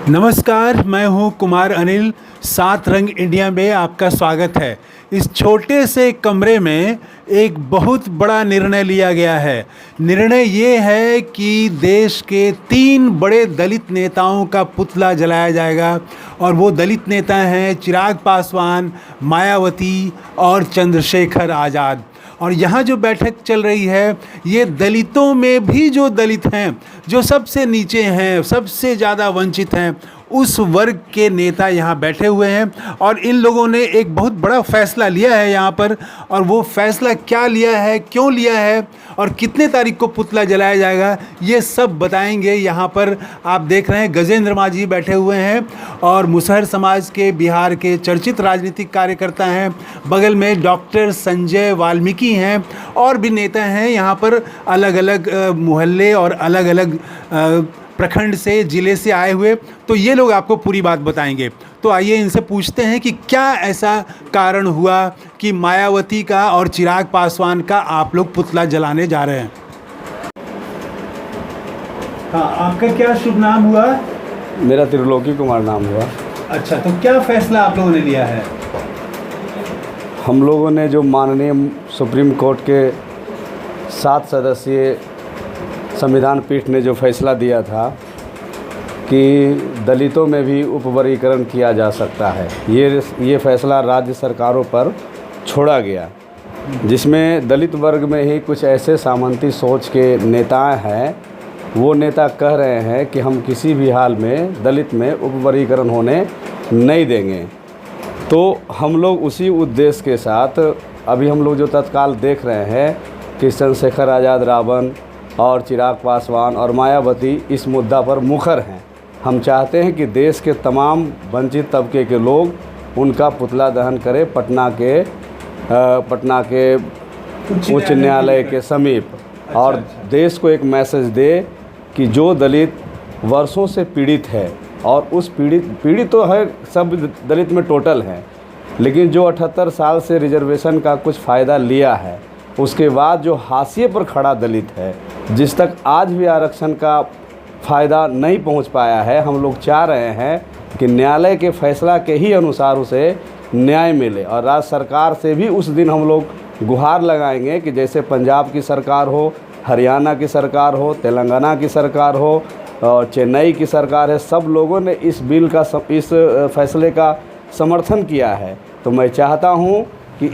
नमस्कार, मैं हूं कुमार अनिल। सात रंग इंडिया में आपका स्वागत है। इस छोटे से कमरे में एक बहुत बड़ा निर्णय लिया गया है। निर्णय ये है कि देश के 3 बड़े दलित नेताओं का पुतला जलाया जाएगा और वो दलित नेता हैं चिराग पासवान, मायावती और चंद्रशेखर आज़ाद। और यहाँ जो बैठक चल रही है ये दलितों में भी जो दलित हैं, जो सबसे नीचे हैं, सबसे ज़्यादा वंचित हैं, उस वर्ग के नेता यहाँ बैठे हुए हैं। और इन लोगों ने एक बहुत बड़ा फैसला लिया है यहाँ पर। और वो फैसला क्या लिया है, क्यों लिया है और कितने तारीख को पुतला जलाया जाएगा, ये सब बताएंगे। यहाँ पर आप देख रहे हैं गजेंद्र मांझी बैठे हुए हैं और मुसहर समाज के बिहार के चर्चित राजनीतिक कार्यकर्ता हैं। बगल में डॉक्टर संजय वाल्मीकि हैं और भी नेता हैं यहाँ पर, अलग अलग मोहल्ले और अलग अलग प्रखंड से, जिले से आए हुए। तो ये लोग आपको पूरी बात बताएंगे। तो आइए इनसे पूछते हैं कि क्या ऐसा कारण हुआ कि मायावती का और चिराग पासवान का आप लोग पुतला जलाने जा रहे हैं। हाँ, आपका क्या शुभ नाम हुआ? मेरा त्रिलोकी कुमार नाम हुआ। अच्छा, तो क्या फैसला आप लोगों ने लिया है? हम लोगों ने जो माननीय सुप्रीम कोर्ट के 7 सदस्यीय संविधान पीठ ने जो फैसला दिया था कि दलितों में भी उपवर्गीकरण किया जा सकता है, ये फैसला राज्य सरकारों पर छोड़ा गया, जिसमें दलित वर्ग में ही कुछ ऐसे सामंती सोच के नेता हैं। वो नेता कह रहे हैं कि हम किसी भी हाल में दलित में उपवर्गीकरण होने नहीं देंगे। तो हम लोग उसी उद्देश्य के साथ अभी हम लोग जो तत्काल देख रहे हैं कि चंद्रशेखर आज़ाद रावण और चिराग पासवान और मायावती इस मुद्दा पर मुखर हैं। हम चाहते हैं कि देश के तमाम वंचित तबके के लोग उनका पुतला दहन करें पटना के उच्च न्यायालय के समीप। और देश को एक मैसेज दे कि जो दलित वर्षों से पीड़ित है, और उस पीड़ित तो है सब दलित में टोटल है, लेकिन जो 78 साल से रिजर्वेशन का कुछ फ़ायदा लिया है, उसके बाद जो हाशिए पर खड़ा दलित है, जिस तक आज भी आरक्षण का फ़ायदा नहीं पहुंच पाया है, हम लोग चाह रहे हैं कि न्यायालय के फैसला के ही अनुसार उसे न्याय मिले। और राज्य सरकार से भी उस दिन हम लोग गुहार लगाएंगे कि जैसे पंजाब की सरकार हो, हरियाणा की सरकार हो, तेलंगाना की सरकार हो और चेन्नई की सरकार है, सब लोगों ने इस बिल का इस फैसले का समर्थन किया है। तो मैं चाहता हूं कि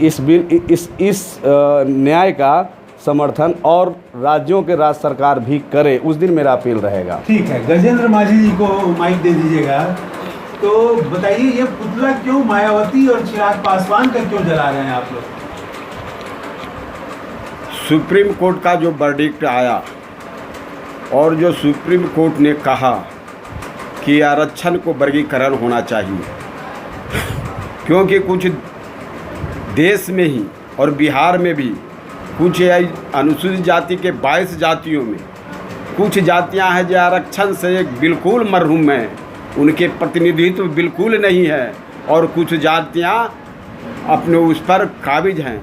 इस न्याय का समर्थन और राज्यों के राज्य सरकार भी करे। उस दिन मेरा अपील रहेगा। ठीक है, गजेंद्र मांझी जी को माइक दे दीजिएगा। तो बताइए, ये पुतला क्यों मायावती और चिराग पासवान का क्यों जला रहे हैं आप लोग? सुप्रीम कोर्ट का जो वर्डिक्ट आया और जो सुप्रीम कोर्ट ने कहा कि आरक्षण को वर्गीकरण होना चाहिए, क्योंकि कुछ देश में ही और बिहार में भी कुछ अनुसूचित जाति के 22 जातियों में कुछ जातियां हैं जो आरक्षण से बिल्कुल महरूम हैं, उनके प्रतिनिधित्व बिल्कुल नहीं है, और कुछ जातियां अपने उस पर काबिज हैं।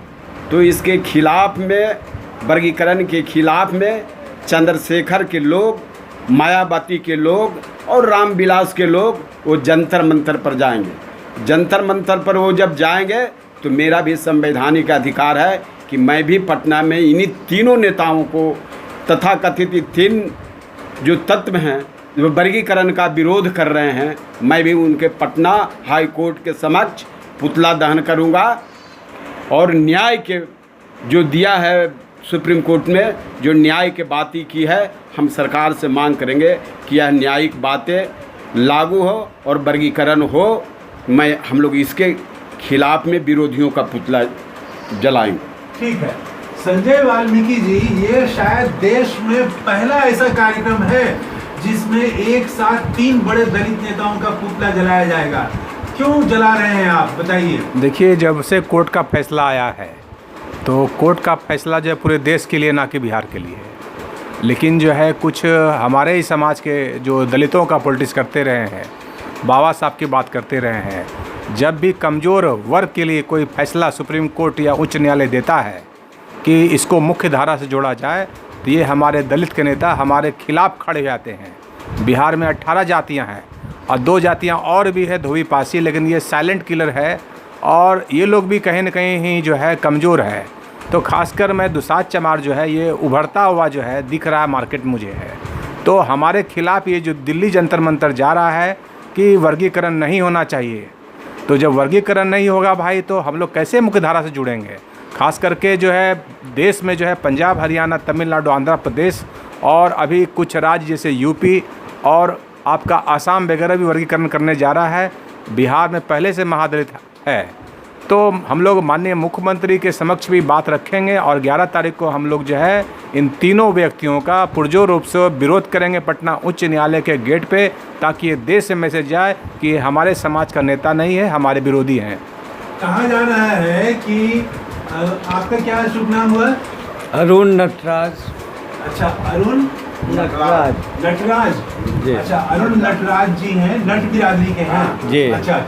तो इसके खिलाफ में, वर्गीकरण के खिलाफ में चंद्रशेखर के लोग, मायावती के लोग और रामविलास के लोग वो जंतर मंतर पर जाएंगे। जंतर मंतर पर वो जब जाएंगे तो मेरा भी संवैधानिक अधिकार है कि मैं भी पटना में इन्हीं तीनों नेताओं को, तथा कथित 3 जो तत्व हैं जो वर्गीकरण का विरोध कर रहे हैं, मैं भी उनके पटना हाई कोर्ट के समक्ष पुतला दहन करूंगा। और न्याय के जो दिया है सुप्रीम कोर्ट में, जो न्याय के बातें की है, हम सरकार से मांग करेंगे कि यह न्यायिक बातें लागू हो और वर्गीकरण हो। हम लोग इसके खिलाफ में विरोधियों का पुतला जलाएंगे। ठीक है, संजय वाल्मीकि जी, ये शायद देश में पहला ऐसा कार्यक्रम है जिसमें एक साथ 3 बड़े दलित नेताओं का पुतला जलाया जाएगा। क्यों जला रहे हैं आप, बताइए। देखिए, जब से कोर्ट का फैसला आया है तो कोर्ट का फैसला जो है पूरे देश के लिए, ना कि बिहार के लिए है। लेकिन जो है कुछ हमारे ही समाज के जो दलितों का पॉलिटिक्स करते रहे हैं, बाबा साहब की बात करते रहे हैं, जब भी कमज़ोर वर्ग के लिए कोई फैसला सुप्रीम कोर्ट या उच्च न्यायालय देता है कि इसको मुख्य धारा से जोड़ा जाए, तो ये हमारे दलित के नेता हमारे खिलाफ खड़े जाते हैं। बिहार में 18 जातियां हैं और 2 जातियाँ और भी है, धोबी पासी, लेकिन ये साइलेंट किलर है और ये लोग भी कहीं ना कहीं ही जो है कमज़ोर है। तो खासकर मैं दुसाध चमार जो है ये उभरता हुआ जो है दिख रहा है मार्केट मुझे है। तो हमारे खिलाफ़ ये जो दिल्ली जंतर मंतर जा रहा है कि वर्गीकरण नहीं होना चाहिए, तो जब वर्गीकरण नहीं होगा भाई तो हम लोग कैसे मुख्यधारा से जुड़ेंगे। खास करके जो है देश में जो है पंजाब, हरियाणा, तमिलनाडु, आंध्र प्रदेश और अभी कुछ राज्य जैसे यूपी और आपका आसाम वगैरह भी वर्गीकरण करने जा रहा है। बिहार में पहले से महादलित है। तो हम लोग माननीय मुख्यमंत्री के समक्ष भी बात रखेंगे और 11 तारीख को हम लोग जो है इन तीनों व्यक्तियों का पुरजोर रूप से विरोध करेंगे पटना उच्च न्यायालय के गेट पे, ताकि ये देश से मैसेज जाए कि हमारे समाज का नेता नहीं है, हमारे विरोधी हैं। कहा जा रहा है कि आपका क्या शुभ नाम हुआ? अरुण नटराज। अच्छा, अरुण नटराज नटराज। जी। अच्छा, अरुण नटराज जी हैं, नट बिरादरी के हैं। जी। अच्छा।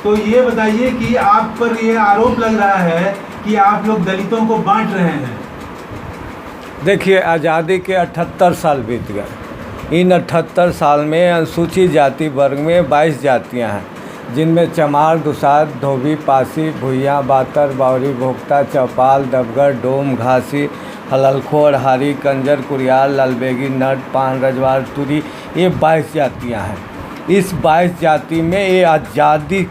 तो ये बताइए कि आप पर ये आरोप लग रहा है कि आप लोग दलितों को बांट रहे हैं। देखिए, आज़ादी के 78 साल बीत गए। इन 78 साल में अनुसूचित जाति वर्ग में 22 जातियां हैं, जिनमें चमार, दुसाध, धोबी, पासी, भुइयाँ, बातर, बावरी, भोक्ता, चौपाल, दबगर, डोम, घासी, हललखो, अड़हारी, कंजर, कुरियाल, लालबेगी, नट, पान, रजवार, तुरी, ये 22 जातियां हैं। इस 22 जाति में ये आज़ादी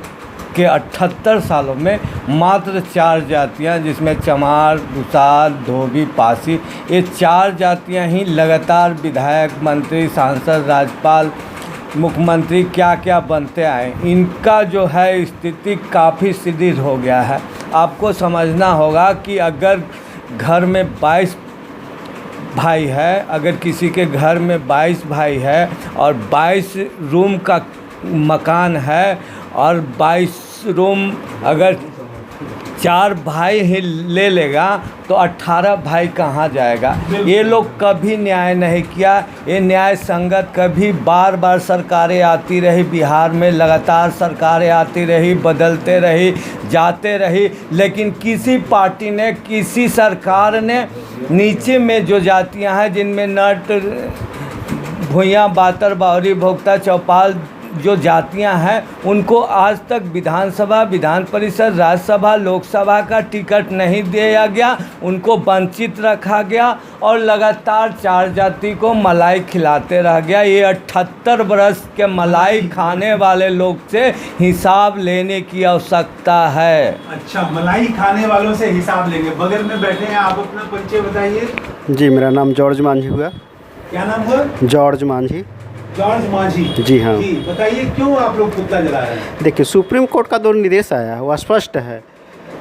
के 78 सालों में मात्र 4 जातियां, जिसमें चमार, दुसाध, धोबी, पासी, ये 4 जातियां ही लगातार विधायक, मंत्री, सांसद, राज्यपाल, मुख्यमंत्री क्या क्या बनते आए। इनका जो है स्थिति काफ़ी शिथिल हो गया है। आपको समझना होगा कि अगर घर में 22 भाई है, अगर किसी के घर में 22 भाई है और 22 रूम का मकान है और 22 रूम अगर 4 भाई ही ले लेगा तो 18 भाई कहाँ जाएगा। ये लोग कभी न्याय नहीं किया। ये न्याय संगत कभी बार बार सरकारें आती रही, बिहार में लगातार सरकारें आती रही, बदलते रही, जाते रही, लेकिन किसी पार्टी ने, किसी सरकार ने नीचे में जो जातियां हैं, जिनमें नट, भुइयाँ, बातर, बावरी, भोक्ता, चौपाल जो जातियां हैं, उनको आज तक विधानसभा, विधान परिषद, राज्यसभा, लोकसभा का टिकट नहीं दिया गया। उनको वंचित रखा गया और लगातार 4 जाति को मलाई खिलाते रह गया। ये 78 बरस के मलाई खाने वाले लोग से हिसाब लेने की आवश्यकता है। अच्छा, मलाई खाने वालों से हिसाब लेंगे। बगल में बैठे हैं, आप अपना परिचय बताइए। जी, मेरा नाम जॉर्ज मांझी हुआ। क्या नाम हुआ? जॉर्ज मांझी। जॉर्ज मांझी। जी हाँ। जी, बताइए क्यों आप लोग पुतला जला रहे हैं? देखिए, सुप्रीम कोर्ट का जो निर्देश आया है वो स्पष्ट है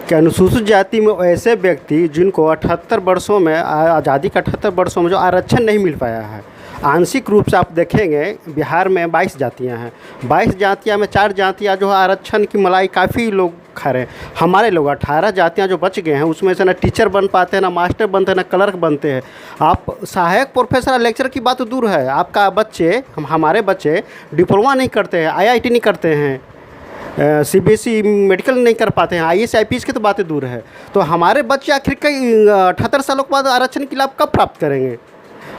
कि अनुसूचित जाति में ऐसे व्यक्ति जिनको 78 वर्षों में, आज़ादी के 78 वर्षों में जो आरक्षण नहीं मिल पाया है, आंशिक रूप से आप देखेंगे बिहार में 22 जातियां हैं। 22 जातियां में 4 जातियां जो आरक्षण की मलाई काफ़ी लोग खा रहे हैं। हमारे लोग 18 जातियां जो बच गए हैं, उसमें से ना टीचर बन पाते हैं, ना मास्टर बनते हैं, ना क्लर्क बनते हैं। आप सहायक प्रोफेसर, लेक्चर की बात तो दूर है, आपका बच्चे, हमारे बच्चे डिप्लोमा नहीं करते हैं, IIT नहीं करते हैं, CBSE मेडिकल नहीं कर पाते हैं, IAS IPS की तो बातें दूर है। तो हमारे बच्चे आखिर कई 78 सालों के बाद आरक्षण के लाभ कब प्राप्त करेंगे?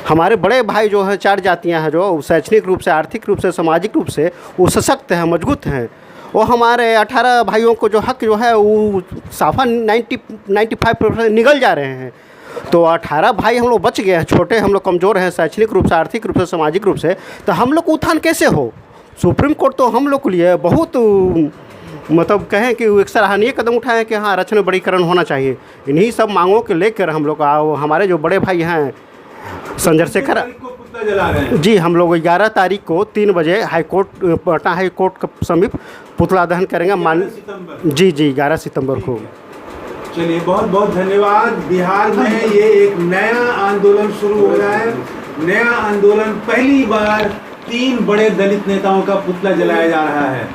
हमारे बड़े भाई जो हैं, 4 जातियां हैं, जो शैक्षणिक रूप से, आर्थिक रूप से, सामाजिक रूप से वो सशक्त हैं, मजबूत हैं, वो हमारे 18 भाइयों को जो हक जो है वो साफा 95% निगल जा रहे हैं। तो 18 भाई हम लोग बच गए हैं, छोटे हम लोग कमज़ोर हैं शैक्षणिक रूप से, आर्थिक रूप से, सामाजिक रूप से, तो हम लोग उत्थान कैसे हो? सुप्रीम कोर्ट तो हम लोग के लिए बहुत मतलब कहें कि एक सराहनीय कदम उठाएं कि हाँ, आरक्षण वर्गीकरण होना चाहिए। इन्हीं सब मांगों के लेकर हम लोग हमारे जो बड़े भाई हैं चंद्रशेखर जी, हम लोग 11 तारीख को 3 बजे हाईकोर्ट, पटना हाईकोर्ट के समीप पुतला दहन करेंगे। जी 11 सितंबर को। चलिए, बहुत बहुत धन्यवाद। बिहार में ये एक नया आंदोलन शुरू हो रहा है। नया आंदोलन, पहली बार 3 बड़े दलित नेताओं का पुतला जलाया जा रहा है।